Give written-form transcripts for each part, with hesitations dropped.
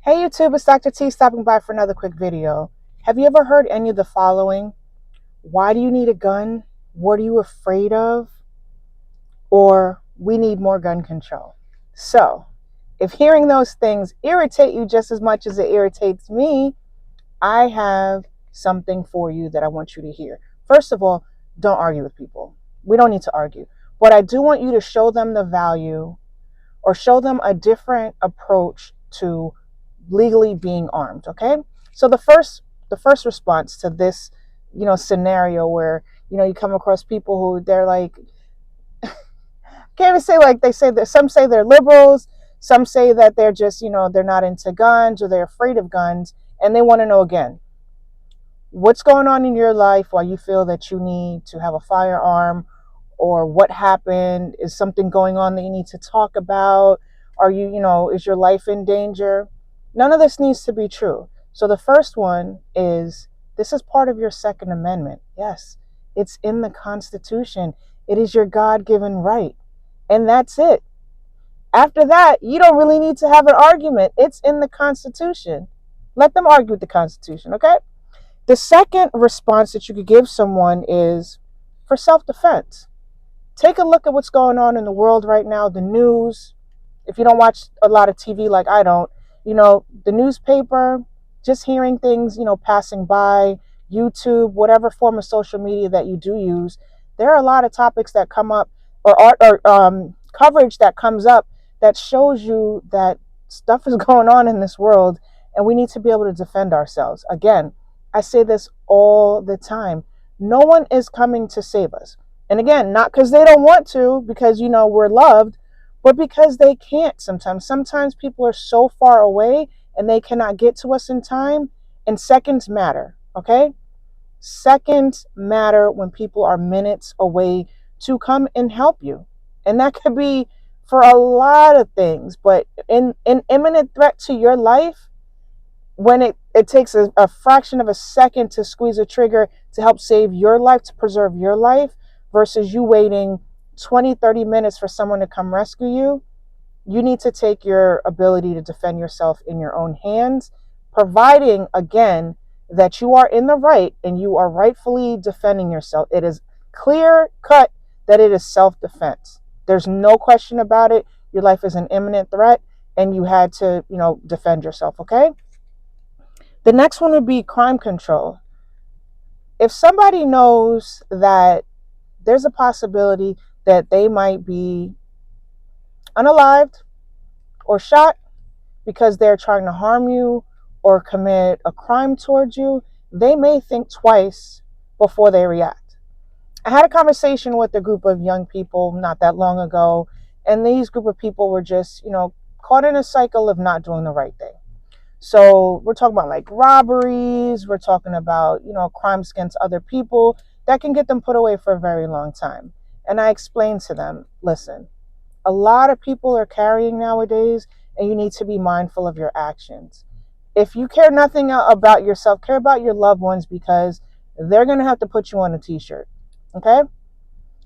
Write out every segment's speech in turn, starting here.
Hey YouTube, it's Dr. T stopping by for another quick video. Have you ever heard any of the following? Why do you need a gun? What are you afraid of? Or we need more gun control. So, if hearing those things irritate you just as much as it irritates me, I have something for you that I want you to hear. First of all, don't argue with people. We don't need to argue. But I do want you to show them the value or show them a different approach to legally being armed. Okay, so the first response to this scenario where you come across people who they're like, can't even say, like, they say that some say they're liberals, some say that they're just they're not into guns or they're afraid of guns, and they want to know again, what's going on in your life why you feel that you need to have a firearm, or what happened, is something going on that you need to talk about, are is your life in danger? None of this needs to be true. So the first one is, this is part of your Second Amendment. Yes, it's in the Constitution. It is your God-given right, and that's it. After that, you don't really need to have an argument. It's in the Constitution. Let them argue with the Constitution. Okay. The second response that you could give someone is for self-defense. Take a look at what's going on in the world right now, the news. If you don't watch a lot of TV like I don't, the newspaper, just hearing things, passing by, YouTube, whatever form of social media that you do use, there are a lot of topics that come up, or coverage that comes up, that shows you that stuff is going on in this world, and we need to be able to defend ourselves. Again, I say this all the time. No one is coming to save us. And again, not because they don't want to, because we're loved, but because they can't sometimes. Sometimes people are so far away and they cannot get to us in time, and seconds matter, okay? Seconds matter when people are minutes away to come and help you. And that could be for a lot of things, but in imminent threat to your life, when it takes a fraction of a second to squeeze a trigger to help save your life, to preserve your life, versus you waiting 20, 30 minutes for someone to come rescue you, you need to take your ability to defend yourself in your own hands, providing, again, that you are in the right and you are rightfully defending yourself. It is clear cut that it is self-defense. There's no question about it. Your life is an imminent threat and you had to, defend yourself, okay? The next one would be crime control. If somebody knows that there's a possibility that they might be unalived or shot because they're trying to harm you or commit a crime towards you, they may think twice before they react. I had a conversation with a group of young people not that long ago, and these group of people were just, caught in a cycle of not doing the right thing. So we're talking about like robberies, we're talking about, crimes against other people that can get them put away for a very long time. And I explained to them, listen, a lot of people are carrying nowadays, and you need to be mindful of your actions. If you care nothing about yourself, care about your loved ones, because they're going to have to put you on a t-shirt. Okay?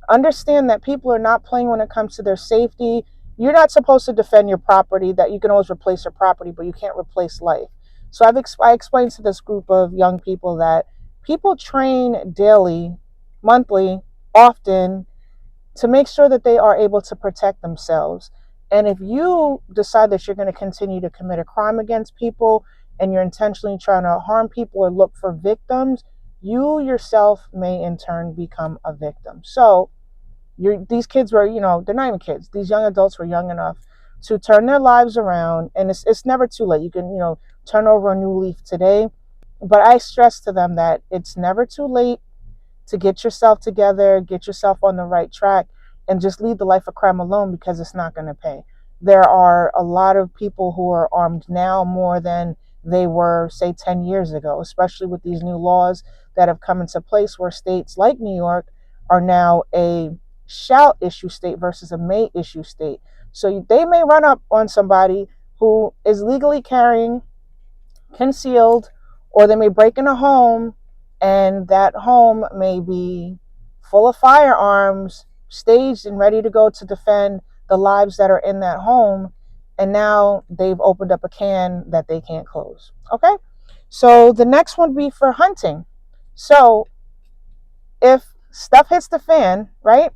Understand that people are not playing when it comes to their safety. You're not supposed to defend your property, that you can always replace your property, but you can't replace life. So I explained to this group of young people that people train daily, monthly, often, to make sure that they are able to protect themselves. And if you decide that you're going to continue to commit a crime against people and you're intentionally trying to harm people or look for victims, you yourself may in turn become a victim. So these kids were, they're not even kids. These young adults were young enough to turn their lives around, and it's never too late. You can, turn over a new leaf today. But I stress to them that it's never too late to get yourself together, get yourself on the right track, and just leave the life of crime alone, because it's not going to pay. There are a lot of people who are armed now more than they were, say, 10 years ago, especially with these new laws that have come into place where states like New York are now a shall issue state versus a may issue state. So they may run up on somebody who is legally carrying concealed, or they may break in a home, and that home may be full of firearms, staged and ready to go to defend the lives that are in that home. and now they've opened up a can that they can't close. Okay, so the next one would be for hunting. So if stuff hits the fan, right?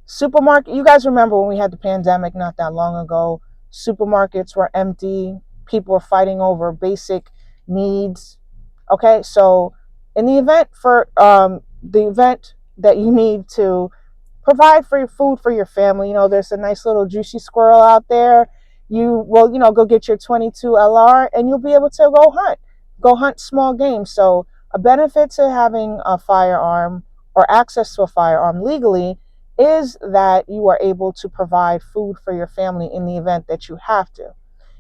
Supermarket, you guys remember when we had the pandemic not that long ago, supermarkets were empty, people were fighting over basic needs. Okay, so in the event for the event that you need to provide for your food for your family, there's a nice little juicy squirrel out there. You will, go get your 22 LR and you'll be able to go hunt small game. So a benefit to having a firearm or access to a firearm legally is that you are able to provide food for your family in the event that you have to.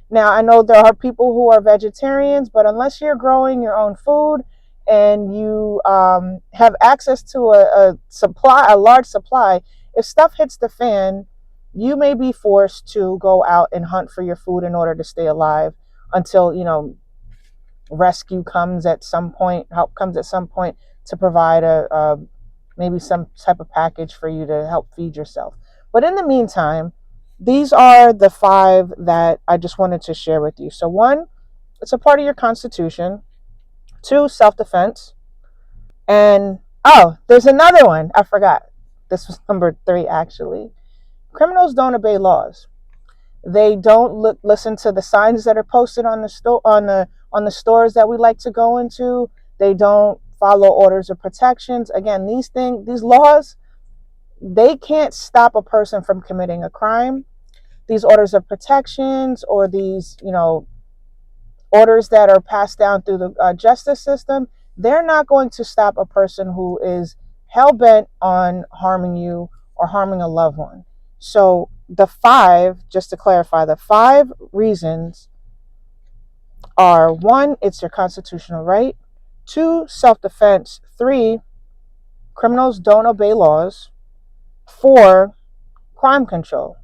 Now, I know there are people who are vegetarians, but unless you're growing your own food and you have access to a large supply, if stuff hits the fan, you may be forced to go out and hunt for your food in order to stay alive until, rescue comes at some point, help comes at some point to provide a maybe some type of package for you to help feed yourself. But in the meantime, these are the 5 that I just wanted to share with you. So 1, it's a part of your Constitution. 2, self-defense. And, oh, there's another one. I forgot. This was number 3, actually. Criminals don't obey laws. They don't listen to the signs that are posted on the stores that we like to go into. They don't follow orders of protections. Again, these laws, they can't stop a person from committing a crime. These orders of protections or these, orders that are passed down through the justice system, they're not going to stop a person who is hell-bent on harming you or harming a loved one. So the 5, just to clarify, the 5 reasons are: 1, it's your constitutional right; 2, self-defense; 3, criminals don't obey laws; 4, crime control;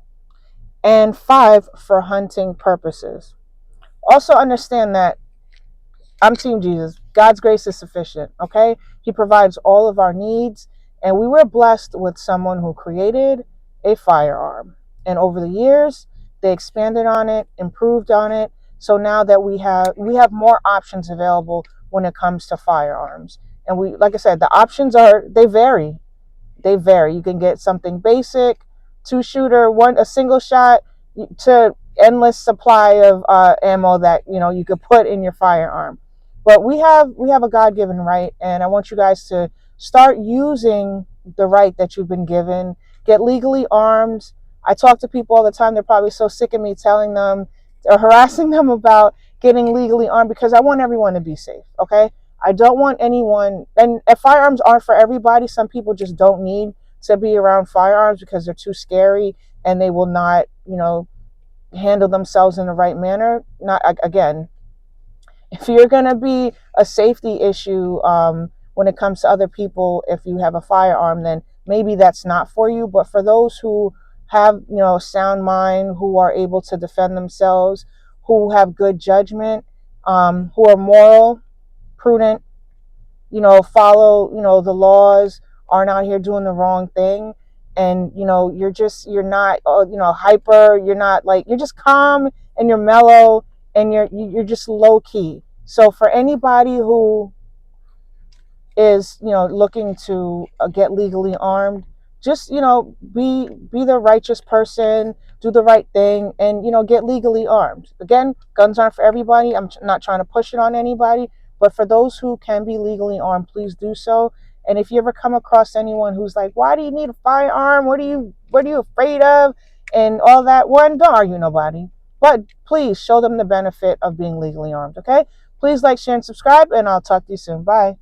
and 5, for hunting purposes. Also understand that I'm Team Jesus. God's grace is sufficient, okay? He provides all of our needs, and we were blessed with someone who created a firearm. And over the years, they expanded on it, improved on it. So now that we have more options available when it comes to firearms. And like I said, the options they vary. They vary. You can get something basic, 2-shooter, a single shot, to endless supply of ammo that you could put in your firearm. But we have a God-given right, and I want you guys to start using the right that you've been given. Get legally armed. I talk to people all the time. They're probably so sick of me telling them or harassing them about getting legally armed, because I want everyone to be safe, okay? I don't want anyone, and if firearms aren't for everybody, some people just don't need to be around firearms because they're too scary and they will not, handle themselves in the right manner. Not, again, if you're going to be a safety issue when it comes to other people, if you have a firearm, then maybe that's not for you. But for those who have, a sound mind, who are able to defend themselves, who have good judgment, who are moral, prudent, follow, the laws, aren't out here doing the wrong thing. And, you're not, hyper. You're not you're just calm and you're mellow and you're just low key. So for anybody who is, looking to get legally armed, just, be the righteous person, do the right thing, and, get legally armed. Again, guns aren't for everybody. I'm not trying to push it on anybody, but for those who can be legally armed, please do so. And if you ever come across anyone who's like, why do you need a firearm? What are you afraid of? And all that, don't argue nobody. But please show them the benefit of being legally armed, okay? Please like, share, and subscribe, and I'll talk to you soon. Bye.